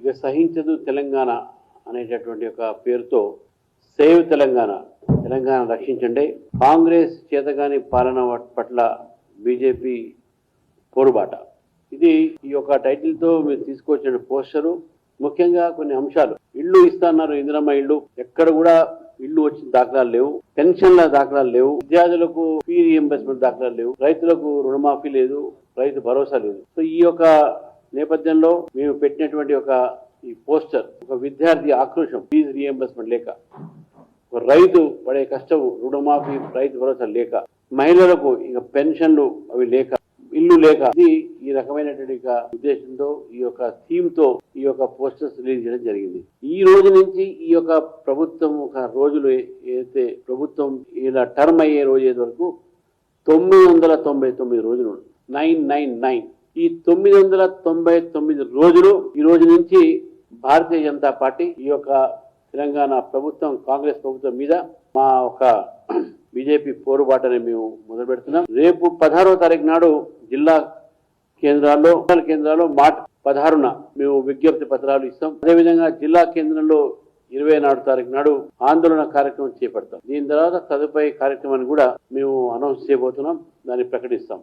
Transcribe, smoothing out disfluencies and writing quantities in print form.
ఇక సహించదు తెలంగాణ అనేటటువంటి ఒక పేరుతో సేవ్ తెలంగాణ, తెలంగాణ రక్షించండి, కాంగ్రెస్ చేతగాని పాలన పట్ల బీజేపీ పోరుబాట, ఇది ఈ యొక్క టైటిల్తో మీరు తీసుకొచ్చిన పోస్టరు. ముఖ్యంగా కొన్ని అంశాలు, ఇళ్ళు ఇస్తున్నారు, ఇందిరమ్మ ఇళ్ళు, ఎక్కడ కూడా ఇళ్ళు వచ్చిన దాఖలాలు లేవు, పెన్షన్ల దాఖలాలు లేవు, విద్యార్థులకు ఫీ రీఎంబర్స్మెంట్ దాఖలాలు లేవు, రైతులకు రుణమాఫీ లేదు, రైతు భరోసా లేదు. సో ఈ యొక్క నేపథ్యంలో మేము పెట్టినటువంటి ఈ పోస్టర్ ఒక విద్యార్థి ఆక్రోశం, ఫీజు రీఎంబర్స్మెంట్ లేక, ఒక రైతు పడే కష్టం, రుణమాఫీ, రైతు భరోసా లేక, మహిళలకు ఇక పెన్షన్లు అవి లేక, ఇల్లు లేక, ఇది ఈ రకమైనటువంటి ఉద్దేశంతో ఈ యొక్క థీమ్ తో ఈ యొక్క పోస్టర్స్ రిలీజ్ చేయడం జరిగింది. ఈ రోజు నుంచి ఈ యొక్క ప్రభుత్వం ఒక రోజులు ఏదైతే ప్రభుత్వం ఇలా టర్మ్ అయ్యే రోజు ఏది వరకు 999 రోజులు, 999, ఈ 999 రోజులు ఈ రోజు నుంచి భారతీయ జనతా పార్టీ ఈ యొక్క తెలంగాణ ప్రభుత్వం, కాంగ్రెస్ ప్రభుత్వం మీద మా ఒక బీజేపీ పోరుబాటని మేము మొదలు పెడుతున్నాం. రేపు 16వ తారీఖు నాడు జిల్లా కేంద్రాల్లో మార్చి 16న మేము విజ్ఞప్తి పత్రాలు ఇస్తాం. అదేవిధంగా జిల్లా కేంద్రంలో 24వ తారీఖు నాడు ఆందోళన కార్యక్రమం చేపడతాం. దీని తర్వాత తదుపరి కార్యక్రమాన్ని కూడా మేము అనౌన్స్ చేయబోతున్నాం, దాన్ని ప్రకటిస్తాం.